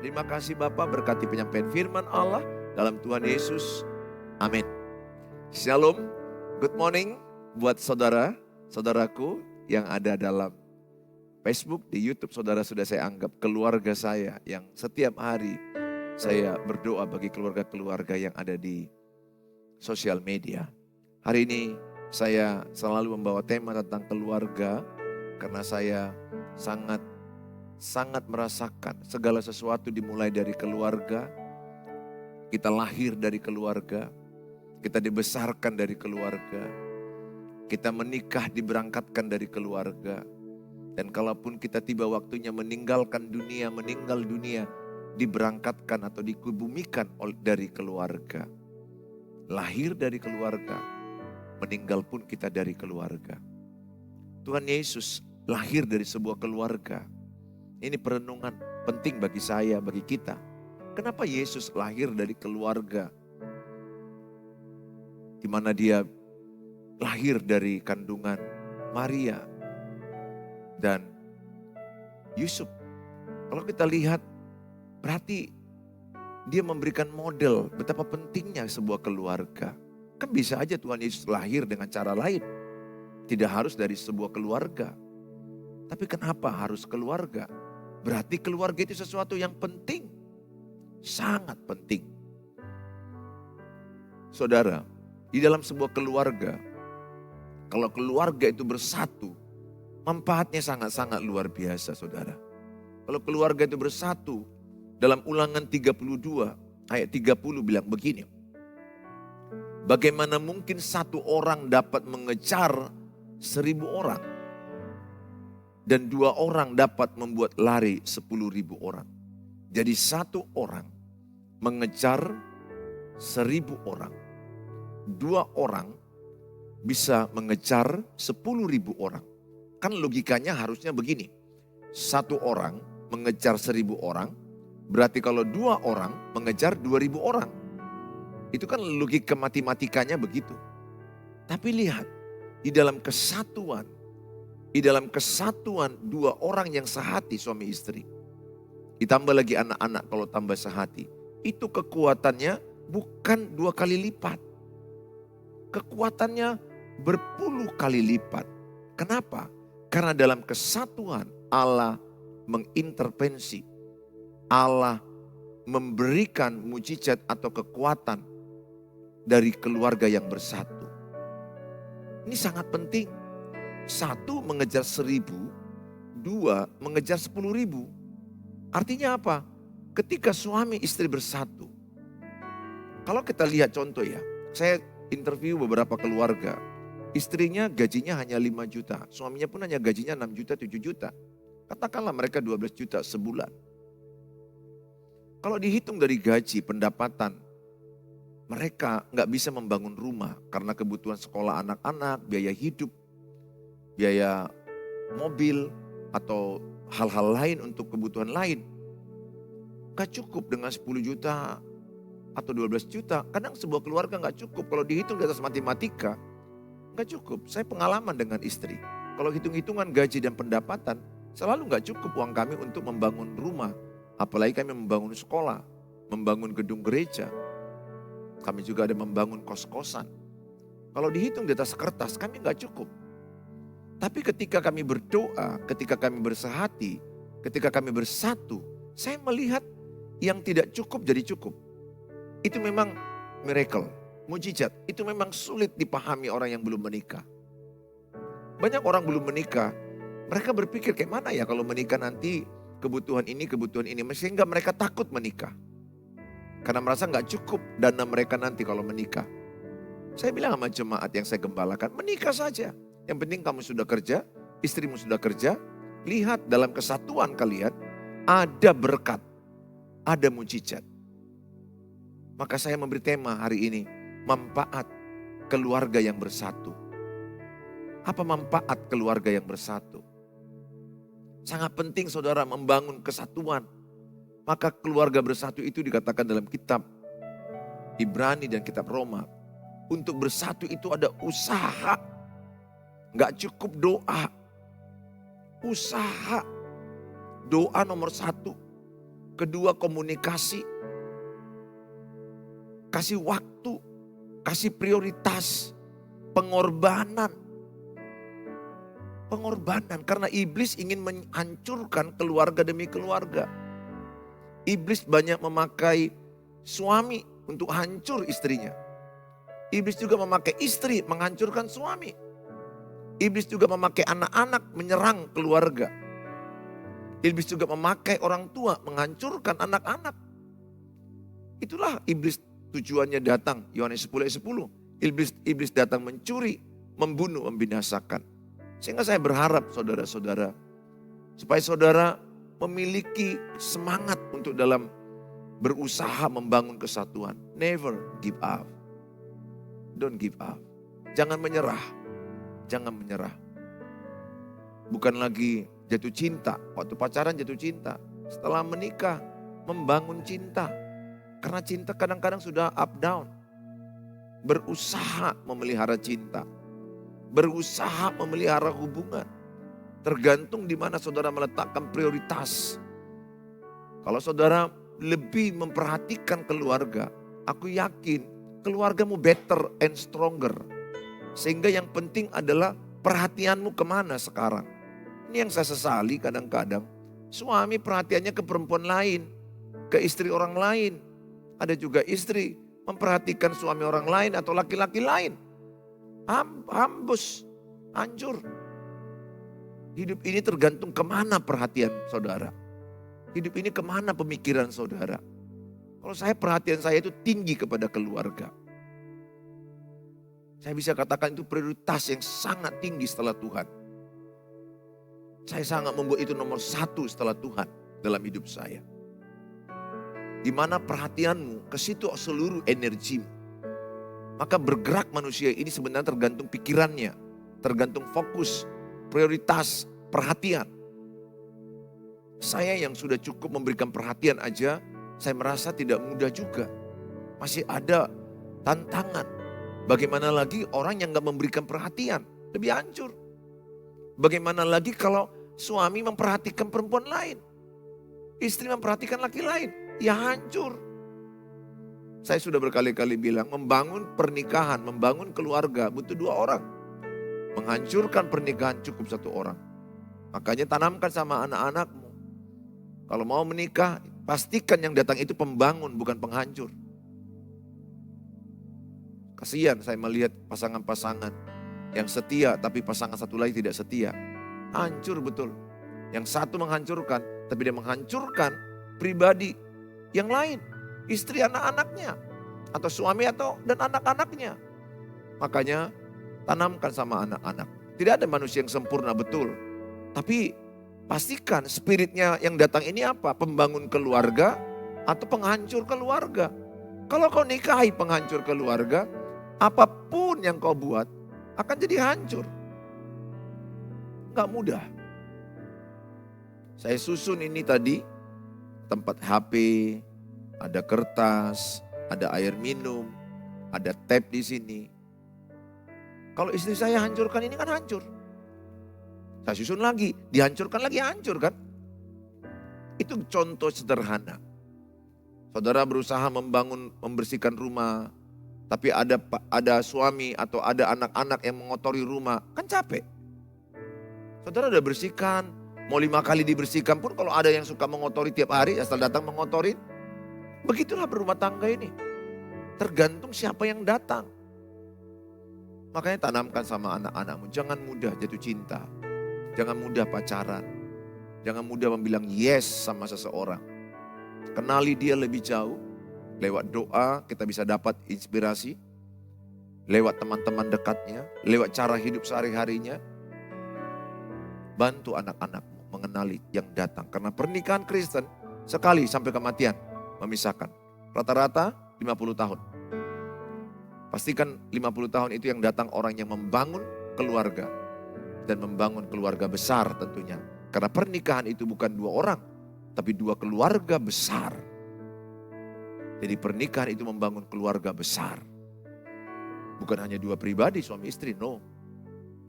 Terima kasih Bapak, berkati penyampaian firman Allah dalam Tuhan Yesus. Amin. Shalom, good morning buat saudara-saudaraku yang ada dalam Facebook, di YouTube. Saudara sudah saya anggap keluarga saya yang setiap hari saya berdoa bagi keluarga-keluarga yang ada di sosial media. Hari ini saya selalu membawa tema tentang keluarga karena saya sangat merasakan segala sesuatu dimulai dari keluarga. Kita lahir dari keluarga, kita dibesarkan dari keluarga, kita menikah diberangkatkan dari keluarga. Dan kalaupun kita tiba waktunya meninggalkan dunia, meninggal dunia, diberangkatkan atau dikubumikan dari keluarga. Lahir dari keluarga, meninggal pun kita dari keluarga. Tuhan Yesus lahir dari sebuah keluarga. Ini perenungan penting bagi saya, bagi kita. Kenapa Yesus lahir dari keluarga di mana dia lahir dari kandungan Maria dan Yusuf? Kalau kita lihat, berarti dia memberikan model betapa pentingnya sebuah keluarga. Kan bisa aja Tuhan Yesus lahir dengan cara lain. Tidak harus dari sebuah keluarga. Tapi kenapa harus keluarga? Berarti keluarga itu sesuatu yang penting. Sangat penting. Saudara, di dalam sebuah keluarga, kalau keluarga itu bersatu, manfaatnya sangat-sangat luar biasa, saudara. Kalau keluarga itu bersatu, dalam Ulangan 32 ayat 30 bilang begini. Bagaimana mungkin satu orang dapat mengejar 1000 orang? Dan 2 orang dapat membuat lari 10.000 orang. Jadi 1 orang mengejar 1000 orang. 2 orang bisa mengejar 10.000 orang. Kan logikanya harusnya begini. 1 orang mengejar 1000 orang. Berarti kalau 2 orang mengejar 2000 orang. Itu kan logika matematikanya begitu. Tapi lihat, di dalam kesatuan 2 orang yang sehati suami istri. Ditambah lagi anak-anak kalau tambah sehati. Itu kekuatannya bukan 2 kali lipat. Kekuatannya berpuluh kali lipat. Kenapa? Karena dalam kesatuan Allah mengintervensi. Allah memberikan mujizat atau kekuatan dari keluarga yang bersatu. Ini sangat penting. 1 mengejar 1000, 2 mengejar 10.000. Artinya apa? Ketika suami istri bersatu. Kalau kita lihat contoh ya, saya interview beberapa keluarga. Istrinya gajinya hanya 5 juta, suaminya pun hanya gajinya 6 juta, 7 juta. Katakanlah mereka 12 juta sebulan. Kalau dihitung dari gaji, pendapatan, mereka nggak bisa membangun rumah karena kebutuhan sekolah anak-anak, biaya hidup, biaya mobil, atau hal-hal lain untuk kebutuhan lain. Gak cukup dengan 10 juta atau 12 juta. Kadang sebuah keluarga gak cukup. Kalau dihitung di atas matematika, gak cukup. Saya pengalaman dengan istri. Kalau hitung-hitungan gaji dan pendapatan, selalu gak cukup uang kami untuk membangun rumah. Apalagi kami membangun sekolah, membangun gedung gereja. Kami juga ada membangun kos-kosan. Kalau dihitung di atas kertas, kami gak cukup. Tapi ketika kami berdoa, ketika kami bersehati, ketika kami bersatu, saya melihat yang tidak cukup jadi cukup. Itu memang miracle, mujizat. Itu memang sulit dipahami orang yang belum menikah. Banyak orang belum menikah, mereka berpikir kayak mana ya kalau menikah nanti kebutuhan ini. Sehingga mereka takut menikah. Karena merasa gak cukup dana mereka nanti kalau menikah. Saya bilang sama jemaat yang saya gembalakan, menikah saja. Yang penting kamu sudah kerja, istrimu sudah kerja. Lihat dalam kesatuan kalian ada berkat, ada mujizat. Maka saya memberi tema hari ini, manfaat keluarga yang bersatu. Apa manfaat keluarga yang bersatu? Sangat penting saudara membangun kesatuan. Maka keluarga bersatu itu dikatakan dalam kitab Ibrani dan kitab Roma. Untuk bersatu itu ada usaha. Gak cukup doa. Usaha. Doa nomor 1. Kedua, komunikasi. Kasih waktu, kasih prioritas, pengorbanan. Pengorbanan, karena iblis ingin menghancurkan keluarga demi keluarga. Iblis banyak memakai suami untuk hancur istrinya. Iblis juga memakai istri menghancurkan suami. Iblis juga memakai anak-anak menyerang keluarga. Iblis juga memakai orang tua menghancurkan anak-anak. Itulah iblis tujuannya datang. Yohanes 10 ayat 10. Iblis datang mencuri, membunuh, membinasakan. Sehingga saya berharap saudara-saudara, supaya saudara memiliki semangat untuk dalam berusaha membangun kesatuan. Never give up. Don't give up. Jangan menyerah. Jangan menyerah. Bukan lagi jatuh cinta. Waktu pacaran jatuh cinta. Setelah menikah, membangun cinta. Karena cinta kadang-kadang sudah up down. Berusaha memelihara cinta. Berusaha memelihara hubungan. Tergantung di mana saudara meletakkan prioritas. Kalau saudara lebih memperhatikan keluarga, aku yakin keluargamu better and stronger. Sehingga yang penting adalah perhatianmu kemana sekarang. Ini yang saya sesali kadang-kadang. Suami perhatiannya ke perempuan lain, ke istri orang lain. Ada juga istri memperhatikan suami orang lain atau laki-laki lain. Hambus, hancur. Hidup ini tergantung kemana perhatian saudara. Hidup ini kemana pemikiran saudara. Kalau perhatian saya itu tinggi kepada keluarga. Saya bisa katakan itu prioritas yang sangat tinggi setelah Tuhan. Saya sangat membuat itu nomor 1 setelah Tuhan dalam hidup saya. Di mana perhatianmu, ke situ seluruh energimu. Maka bergerak manusia ini sebenarnya tergantung pikirannya. Tergantung fokus, prioritas, perhatian. Saya yang sudah cukup memberikan perhatian aja, saya merasa tidak mudah juga. Masih ada tantangan. Bagaimana lagi orang yang gak memberikan perhatian, lebih hancur. Bagaimana lagi kalau suami memperhatikan perempuan lain. Istri memperhatikan laki lain, ya hancur. Saya sudah berkali-kali bilang, membangun pernikahan, membangun keluarga butuh 2 orang. Menghancurkan pernikahan cukup 1 orang. Makanya tanamkan sama anak-anakmu. Kalau mau menikah, pastikan yang datang itu pembangun bukan penghancur. Kasihan saya melihat pasangan-pasangan yang setia tapi pasangan satu lagi tidak setia. Hancur betul. Yang satu menghancurkan, tapi dia menghancurkan pribadi yang lain. Istri anak-anaknya. Atau suami dan anak-anaknya. Makanya tanamkan sama anak-anak. Tidak ada manusia yang sempurna betul. Tapi pastikan spiritnya yang datang ini apa? Pembangun keluarga atau penghancur keluarga. Kalau kau nikahi penghancur keluarga, apapun yang kau buat akan jadi hancur. Gak mudah. Saya susun ini tadi, tempat HP, ada kertas, ada air minum, ada tab di sini. Kalau istri saya hancurkan ini kan hancur. Saya susun lagi, dihancurkan lagi, hancur kan? Itu contoh sederhana. Saudara berusaha membersihkan rumah, tapi ada suami atau ada anak-anak yang mengotori rumah, kan capek. Saudara udah bersihkan, mau 5 kali dibersihkan pun kalau ada yang suka mengotori tiap hari, asal datang mengotori. Begitulah berumah tangga ini. Tergantung siapa yang datang. Makanya tanamkan sama anak-anakmu, jangan mudah jatuh cinta. Jangan mudah pacaran. Jangan mudah membilang yes sama seseorang. Kenali dia lebih jauh. Lewat doa kita bisa dapat inspirasi. Lewat teman-teman dekatnya. Lewat cara hidup sehari-harinya. Bantu anak-anakmu mengenali yang datang. Karena pernikahan Kristen sekali sampai kematian memisahkan. Rata-rata 50 tahun. Pastikan 50 tahun itu yang datang orang yang membangun keluarga. Dan membangun keluarga besar tentunya. Karena pernikahan itu bukan 2 orang, tapi 2 keluarga besar. Jadi pernikahan itu membangun keluarga besar. Bukan hanya 2 pribadi suami istri, no.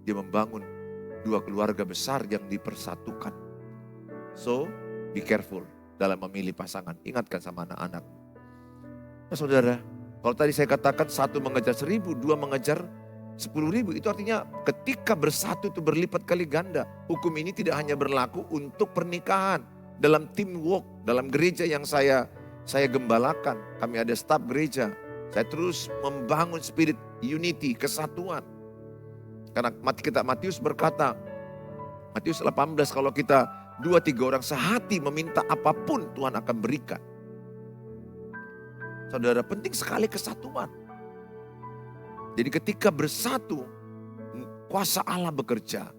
Dia membangun 2 keluarga besar yang dipersatukan. So, be careful. dalam memilih pasangan. Ingatkan sama anak-anak. Nah saudara, kalau tadi saya katakan 1 mengejar 1000, 2 mengejar 10.000. Itu artinya ketika bersatu itu berlipat kali ganda. Hukum ini tidak hanya berlaku untuk pernikahan. Dalam teamwork, dalam gereja yang saya gembalakan. Kami ada staf gereja. Saya terus membangun spirit unity, kesatuan. Karena kitab Matius berkata, Matius 18, kalau kita 2-3 orang sehati meminta apapun Tuhan akan berikan. Saudara, penting sekali kesatuan. Jadi ketika bersatu, kuasa Allah bekerja.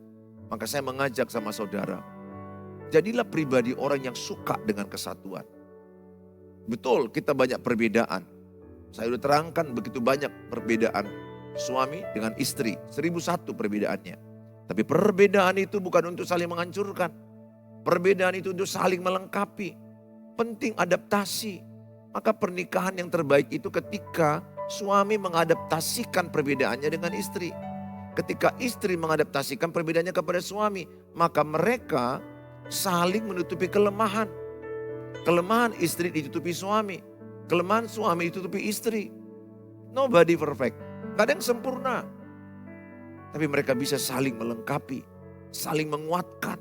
Maka saya mengajak sama saudara, jadilah pribadi orang yang suka dengan kesatuan. Betul, kita banyak perbedaan. Saya sudah terangkan begitu banyak perbedaan suami dengan istri. 1001 perbedaannya. Tapi perbedaan itu bukan untuk saling menghancurkan. Perbedaan itu untuk saling melengkapi. Penting adaptasi. Maka pernikahan yang terbaik itu ketika suami mengadaptasikan perbedaannya dengan istri. Ketika istri mengadaptasikan perbedaannya kepada suami, maka mereka saling menutupi kelemahan. Kelemahan istri ditutupi suami. Kelemahan suami ditutupi istri. Nobody perfect. Gak ada yang sempurna. Tapi mereka bisa saling melengkapi. Saling menguatkan.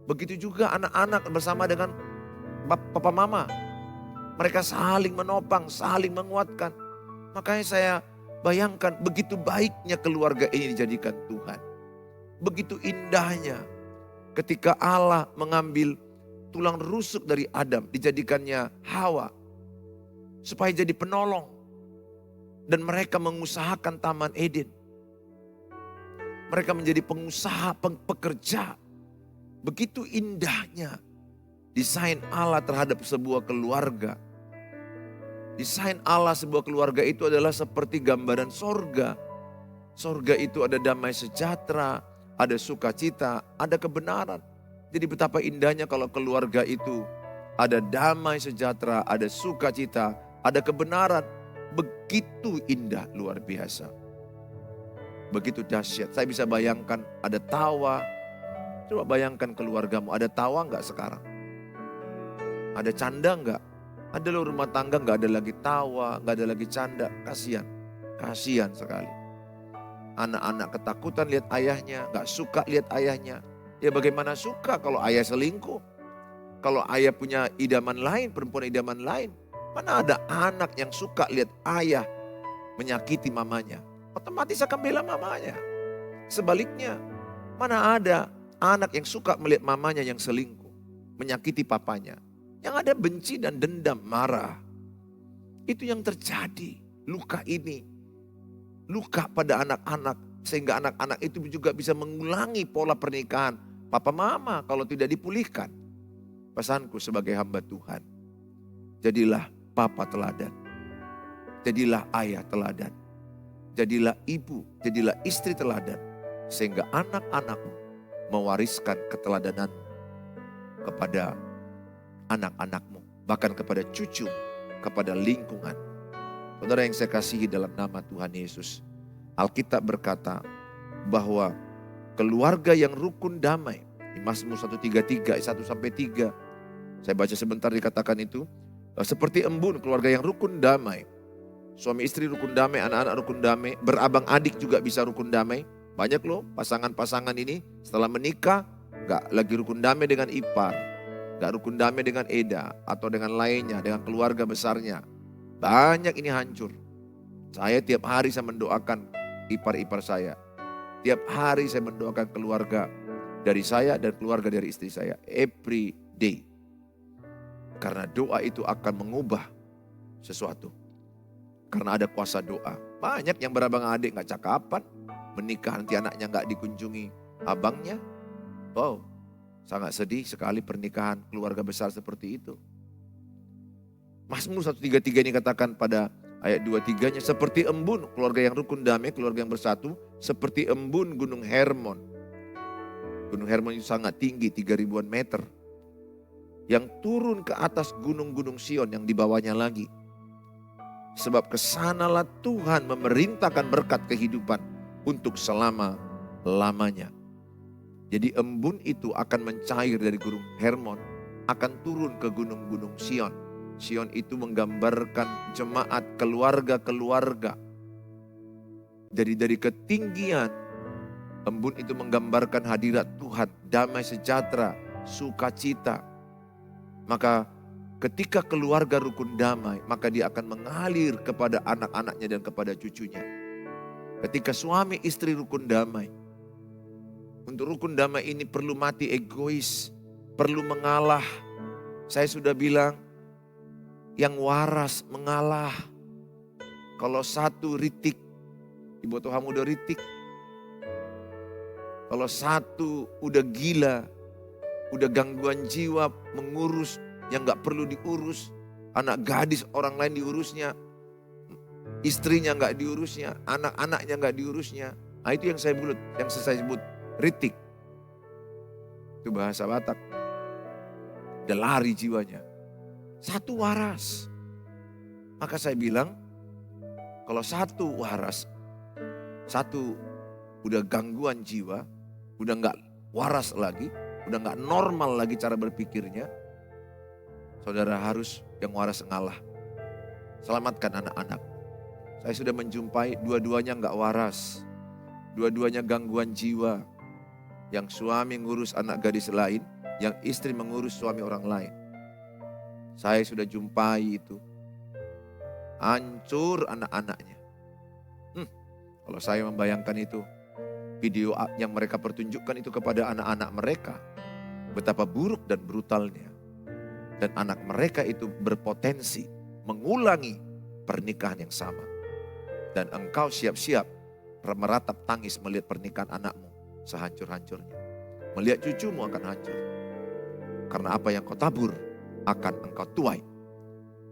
Begitu juga anak-anak bersama dengan papa mama. Mereka saling menopang, saling menguatkan. Makanya saya bayangkan begitu baiknya keluarga ini dijadikan Tuhan. Begitu indahnya ketika Allah mengambil tulang rusuk dari Adam, dijadikannya Hawa. Supaya jadi penolong. Dan mereka mengusahakan Taman Eden. Mereka menjadi pengusaha, pekerja. Begitu indahnya desain Allah terhadap sebuah keluarga. Desain Allah sebuah keluarga itu adalah seperti gambaran sorga. Sorga itu ada damai sejahtera, ada sukacita, ada kebenaran. Jadi betapa indahnya kalau keluarga itu ada damai sejahtera, ada sukacita, ada kebenaran. Begitu indah, luar biasa. Begitu dahsyat. Saya bisa bayangkan ada tawa. Coba bayangkan keluargamu, ada tawa enggak sekarang? Ada canda enggak? Ada loh rumah tangga enggak ada lagi tawa, enggak ada lagi canda. Kasihan, kasihan sekali. Anak-anak ketakutan lihat ayahnya, enggak suka lihat ayahnya. Ya bagaimana suka kalau ayah selingkuh? Kalau ayah punya idaman lain, perempuan idaman lain. Mana ada anak yang suka lihat ayah menyakiti mamanya? Otomatis akan bela mamanya. Sebaliknya, mana ada anak yang suka melihat mamanya yang selingkuh, menyakiti papanya. Yang ada benci dan dendam, marah. Itu yang terjadi. Luka ini, luka pada anak-anak. Sehingga anak-anak itu juga bisa mengulangi pola pernikahan papa mama kalau tidak dipulihkan. Pesanku sebagai hamba Tuhan, jadilah papa teladan. Jadilah ayah teladan. Jadilah ibu, jadilah istri teladan. Sehingga anak-anakmu mewariskan keteladanan kepada anak-anakmu. Bahkan kepada cucu, kepada lingkungan. Saudara yang saya kasihi dalam nama Tuhan Yesus. Alkitab berkata bahwa keluarga yang rukun damai. Di Mazmur 133, 1-3. Saya baca sebentar dikatakan itu. Seperti embun, keluarga yang rukun damai. Suami istri rukun damai, anak-anak rukun damai. Berabang adik juga bisa rukun damai. Banyak loh pasangan-pasangan ini setelah menikah gak lagi rukun damai dengan ipar. Gak rukun damai dengan Eda atau dengan lainnya, dengan keluarga besarnya. Banyak ini hancur. Saya tiap hari saya mendoakan ipar-ipar saya. Tiap hari saya mendoakan keluarga dari saya dan keluarga dari istri saya. Every day. Karena doa itu akan mengubah sesuatu. Karena ada kuasa doa. Banyak yang berabang adik gak cakapan. Menikah nanti anaknya gak dikunjungi abangnya. Wow, sangat sedih sekali pernikahan keluarga besar seperti itu. Mazmur 133 ini katakan pada ayat 2-3-nya. Seperti embun, keluarga yang rukun damai, keluarga yang bersatu. Seperti embun gunung Hermon. Gunung Hermon itu sangat tinggi, 3.000-an meter. Yang turun ke atas gunung-gunung Sion yang dibawanya lagi. Sebab kesanalah Tuhan memerintahkan berkat kehidupan untuk selama-lamanya. Jadi embun itu akan mencair dari gunung Hermon. akan turun ke gunung-gunung Sion. Sion itu menggambarkan jemaat keluarga-keluarga. Jadi dari ketinggian, embun itu menggambarkan hadirat Tuhan, damai sejahtera, sukacita. Maka ketika keluarga rukun damai, maka dia akan mengalir kepada anak-anaknya dan kepada cucunya. Ketika suami istri rukun damai, untuk rukun damai ini perlu mati egois, perlu mengalah. Saya sudah bilang, yang waras mengalah. Kalau satu ritik, ibu Tuhan udah ritik. Kalau satu udah gila, udah gangguan jiwa, mengurus yang gak perlu diurus. Anak gadis orang lain diurusnya, istrinya gak diurusnya, anak-anaknya gak diurusnya. Nah itu yang saya sebut ritik. Itu bahasa Batak. Dia lari jiwanya. Satu waras. Maka saya bilang, kalau satu waras, satu udah gangguan jiwa, udah gak waras lagi, udah gak normal lagi cara berpikirnya, saudara harus yang waras ngalah. Selamatkan anak-anak. Saya sudah menjumpai dua-duanya gak waras. Dua-duanya gangguan jiwa. Yang suami ngurus anak gadis lain, yang istri mengurus suami orang lain. Saya sudah jumpai itu. Hancur anak-anaknya. Kalau saya membayangkan itu, video yang mereka pertunjukkan itu kepada anak-anak mereka, betapa buruk dan brutalnya. Dan anak mereka itu berpotensi mengulangi pernikahan yang sama. Dan engkau siap-siap meratap tangis melihat pernikahan anakmu sehancur-hancurnya. Melihat cucumu akan hancur. Karena apa yang kau tabur akan engkau tuai.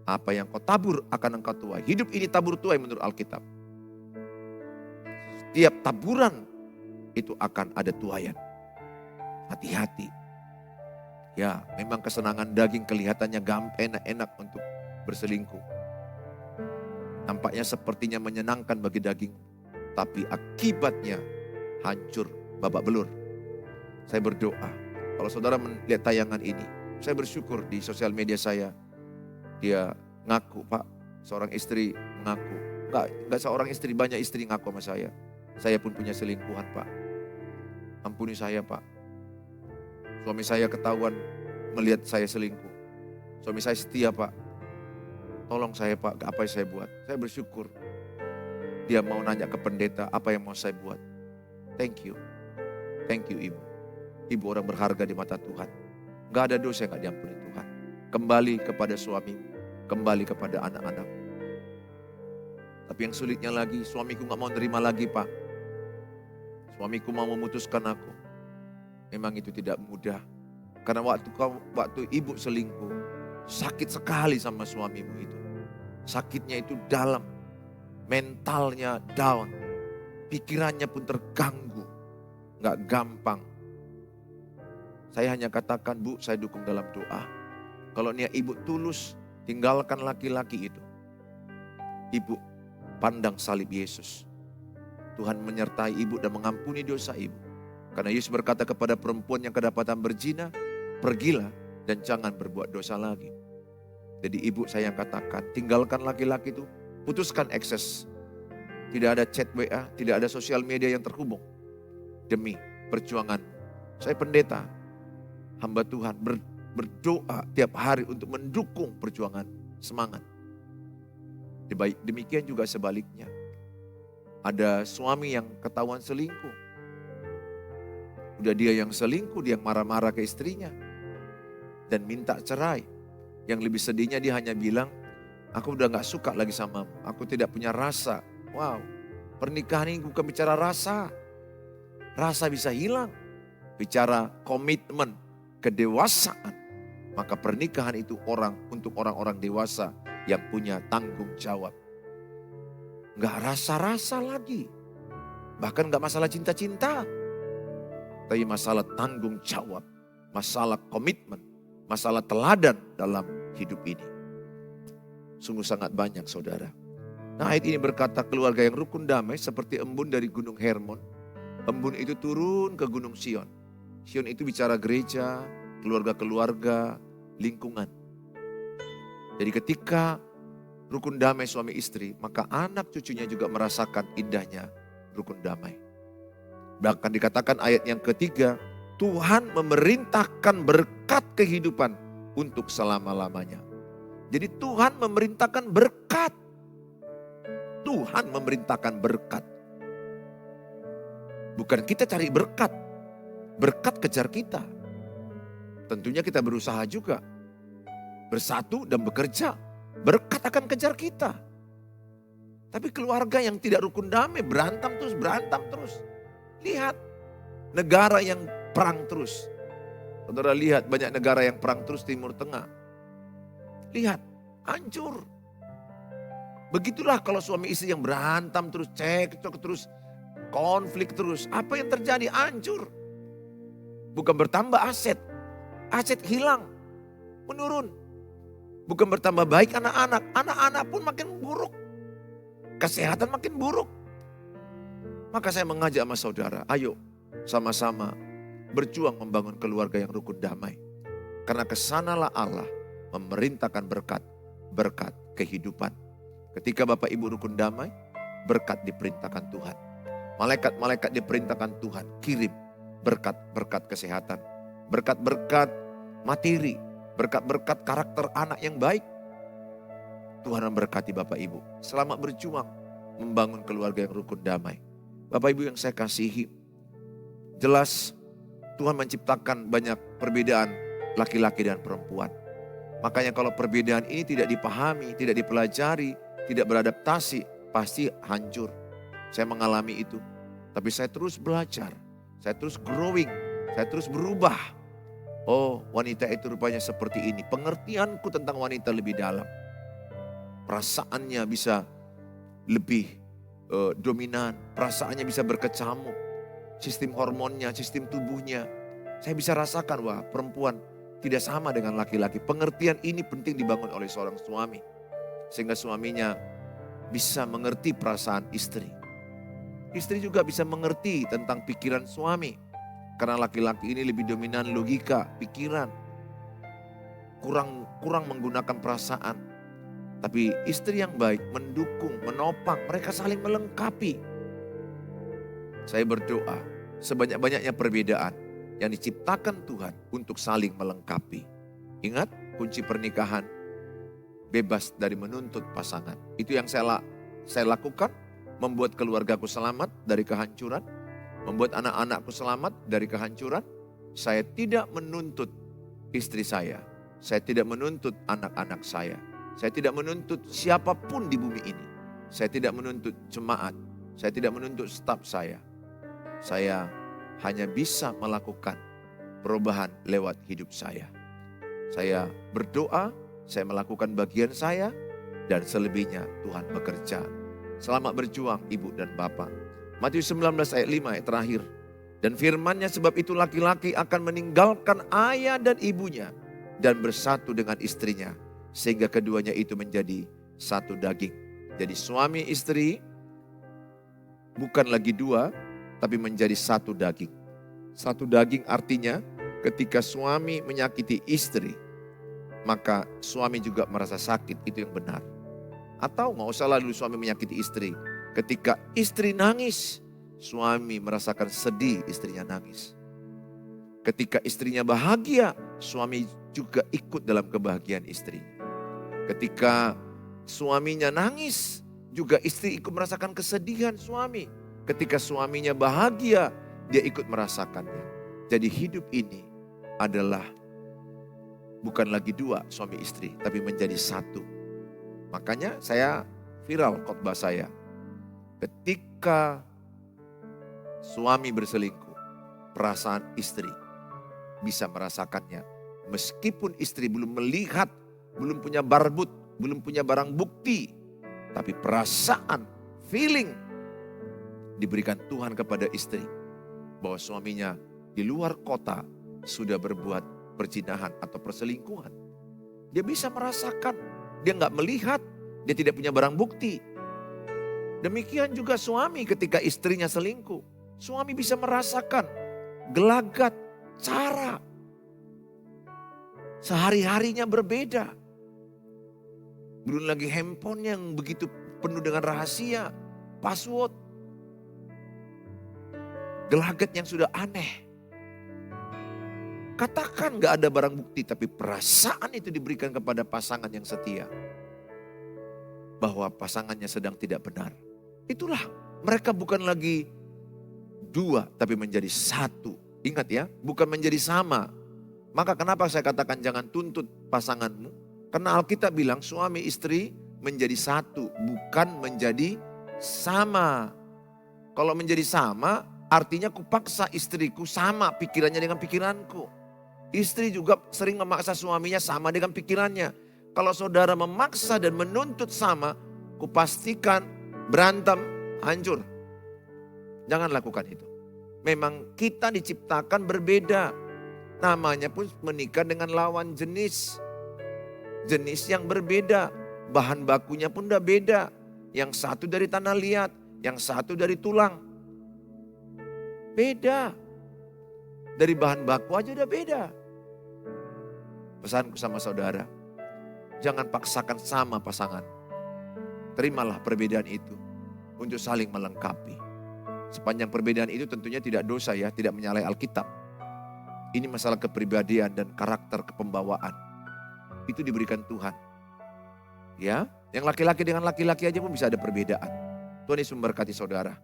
Apa yang kau tabur akan engkau tuai. Hidup ini tabur tuai menurut Alkitab. Setiap taburan itu akan ada tuaian. Hati-hati. Ya, memang kesenangan daging kelihatannya enak-enak untuk berselingkuh. Nampaknya sepertinya menyenangkan bagi daging. Tapi akibatnya hancur, babak belur. Saya berdoa, kalau saudara melihat tayangan ini, saya bersyukur di sosial media saya. Dia ngaku, Pak, seorang istri ngaku. Enggak seorang istri, banyak istri ngaku sama saya. Saya pun punya selingkuhan, Pak. Ampuni saya, Pak. Suami saya ketahuan melihat saya selingkuh. Suami saya setia, Pak. Tolong saya, Pak, apa yang saya buat? Saya bersyukur. Dia mau nanya ke pendeta, apa yang mau saya buat? Thank you. Thank you, Ibu. Ibu orang berharga di mata Tuhan. Gak ada dosa yang gak diampuni Tuhan. Kembali kepada suami, kembali kepada anak-anak. Tapi yang sulitnya lagi, suamiku gak mau nerima lagi, Pak. Suamiku mau memutuskan aku. Memang itu tidak mudah. Karena waktu ibu selingkuh, sakit sekali sama suamimu itu. Sakitnya itu dalam, mentalnya down, pikirannya pun terganggu. Gak gampang. Saya hanya katakan, Bu, saya dukung dalam doa. Kalau niat ibu tulus, tinggalkan laki-laki itu. Ibu pandang salib Yesus. Tuhan menyertai ibu dan mengampuni dosa ibu. Karena Yesus berkata kepada perempuan yang kedapatan berzina, pergilah dan jangan berbuat dosa lagi. Jadi ibu saya yang katakan, tinggalkan laki-laki itu, putuskan akses. Tidak ada chat WA, tidak ada sosial media yang terhubung. Demi perjuangan. Saya pendeta, hamba Tuhan, berdoa tiap hari untuk mendukung perjuangan, semangat. Demikian juga sebaliknya. Ada suami yang ketahuan selingkuh. Udah dia yang selingkuh, dia yang marah-marah ke istrinya. Dan minta cerai. Yang lebih sedihnya dia hanya bilang, aku udah gak suka lagi samamu. Aku tidak punya rasa. Wow, pernikahan ini bukan bicara rasa. Rasa bisa hilang. Bicara komitmen, kedewasaan. Maka pernikahan itu untuk orang-orang dewasa yang punya tanggung jawab. Gak rasa-rasa lagi. Bahkan gak masalah cinta-cinta. Tapi masalah tanggung jawab. Masalah komitmen. Masalah teladan dalam hidup ini. Sungguh sangat banyak saudara. Nah ayat ini berkata keluarga yang rukun damai seperti embun dari gunung Hermon. Embun itu turun ke gunung Sion. Sion itu bicara gereja, keluarga-keluarga, lingkungan. Jadi ketika rukun damai suami istri, maka anak cucunya juga merasakan indahnya rukun damai. Bahkan dikatakan ayat yang ketiga, Tuhan memerintahkan berkat kehidupan untuk selama-lamanya. Jadi Tuhan memerintahkan berkat. Tuhan memerintahkan berkat. Bukan kita cari berkat. Berkat kejar kita. Tentunya kita berusaha juga. Bersatu dan bekerja. Berkat akan kejar kita. Tapi keluarga yang tidak rukun damai berantem terus. Lihat negara yang perang terus. Saudara lihat banyak negara yang perang terus Timur Tengah. Lihat, hancur. Begitulah kalau suami istri yang berantem terus, cekcok terus, konflik terus. Apa yang terjadi? Hancur. Bukan bertambah aset. Aset hilang, menurun. Bukan bertambah baik anak-anak. Anak-anak pun makin buruk. Kesehatan makin buruk. Maka saya mengajak sama saudara, ayo sama-sama berjuang membangun keluarga yang rukun damai. Karena kesanalah Allah memerintahkan berkat kehidupan. Ketika Bapak Ibu rukun damai, berkat diperintahkan Tuhan. Malaikat-malaikat diperintahkan Tuhan kirim berkat-berkat kesehatan. Berkat-berkat materi, berkat-berkat karakter anak yang baik. Tuhan memberkati Bapak Ibu. Selamat berjuang membangun keluarga yang rukun damai. Bapak Ibu yang saya kasihi, jelas Tuhan menciptakan banyak perbedaan laki-laki dan perempuan. Makanya kalau perbedaan ini tidak dipahami, tidak dipelajari, tidak beradaptasi, pasti hancur. Saya mengalami itu. Tapi saya terus belajar, saya terus growing, saya terus berubah. Oh, wanita itu rupanya seperti ini. Pengertianku tentang wanita lebih dalam. Perasaannya bisa lebih dominan, perasaannya bisa berkecamuk. Sistem hormonnya, sistem tubuhnya. Saya bisa rasakan, wah perempuan tidak sama dengan laki-laki. Pengertian ini penting dibangun oleh seorang suami. Sehingga suaminya bisa mengerti perasaan istri. Istri juga bisa mengerti tentang pikiran suami. Karena laki-laki ini lebih dominan logika, pikiran. Kurang menggunakan perasaan. Tapi istri yang baik mendukung, menopang, mereka saling melengkapi. Saya berdoa sebanyak-banyaknya perbedaan yang diciptakan Tuhan untuk saling melengkapi. Ingat kunci pernikahan, bebas dari menuntut pasangan. Itu yang saya lakukan, membuat keluargaku selamat dari kehancuran, membuat anak-anakku selamat dari kehancuran. Saya tidak menuntut istri saya tidak menuntut anak-anak saya tidak menuntut siapapun di bumi ini. Saya tidak menuntut jemaat, saya tidak menuntut staf saya. Saya hanya bisa melakukan perubahan lewat hidup saya. Saya berdoa, saya melakukan bagian saya, dan selebihnya Tuhan bekerja. Selamat berjuang Ibu dan Bapak. Matius 19 ayat 5 ayat terakhir. Dan firman-Nya, sebab itu laki-laki akan meninggalkan ayah dan ibunya dan bersatu dengan istrinya, sehingga keduanya itu menjadi satu daging. Jadi suami istri bukan lagi dua, tapi menjadi satu daging. Satu daging artinya ketika suami menyakiti istri, maka suami juga merasa sakit, itu yang benar. Atau nggak usah lalu suami menyakiti istri. Ketika istri nangis, suami merasakan sedih istrinya nangis. Ketika istrinya bahagia, suami juga ikut dalam kebahagiaan istri. Ketika suaminya nangis, juga istri ikut merasakan kesedihan suami. Ketika suaminya bahagia, dia ikut merasakannya. Jadi hidup ini adalah bukan lagi dua suami istri, tapi menjadi satu. Makanya saya viral khotbah saya. Ketika suami berselingkuh, perasaan istri bisa merasakannya. Meskipun istri belum melihat, belum punya barbut, belum punya barang bukti. Tapi perasaan, feeling diberikan Tuhan kepada istri. Bahwa suaminya di luar kota sudah berbuat perzinahan atau perselingkuhan. Dia bisa merasakan, dia nggak melihat, dia tidak punya barang bukti. Demikian juga suami ketika istrinya selingkuh. Suami bisa merasakan gelagat, cara. Sehari-harinya berbeda. Belum lagi handphone yang begitu penuh dengan rahasia, password, gelagat yang sudah aneh. Katakan gak ada barang bukti, tapi perasaan itu diberikan kepada pasangan yang setia. Bahwa pasangannya sedang tidak benar. Itulah, mereka bukan lagi dua, tapi menjadi satu. Ingat ya, bukan menjadi sama. Maka kenapa saya katakan jangan tuntut pasanganmu? Karena Alkitab bilang suami istri menjadi satu, bukan menjadi sama. Kalau menjadi sama, artinya kupaksa istriku sama pikirannya dengan pikiranku. Istri juga sering memaksa suaminya sama dengan pikirannya. Kalau saudara memaksa dan menuntut sama, kupastikan berantem, hancur. Jangan lakukan itu. Memang kita diciptakan berbeda. Namanya pun menikah dengan lawan jenis. Jenis yang berbeda. Bahan bakunya pun udah beda. Yang satu dari tanah liat, yang satu dari tulang. Beda. Dari bahan baku aja udah beda. Pesanku sama saudara, jangan paksakan sama pasangan. Terimalah perbedaan itu untuk saling melengkapi. Sepanjang perbedaan itu tentunya tidak dosa ya, tidak menyalahi Alkitab. Ini masalah kepribadian dan karakter kepembawaan. Itu diberikan Tuhan. Ya, yang laki-laki dengan laki-laki aja pun bisa ada perbedaan. Tuhan Yesus memberkati saudara.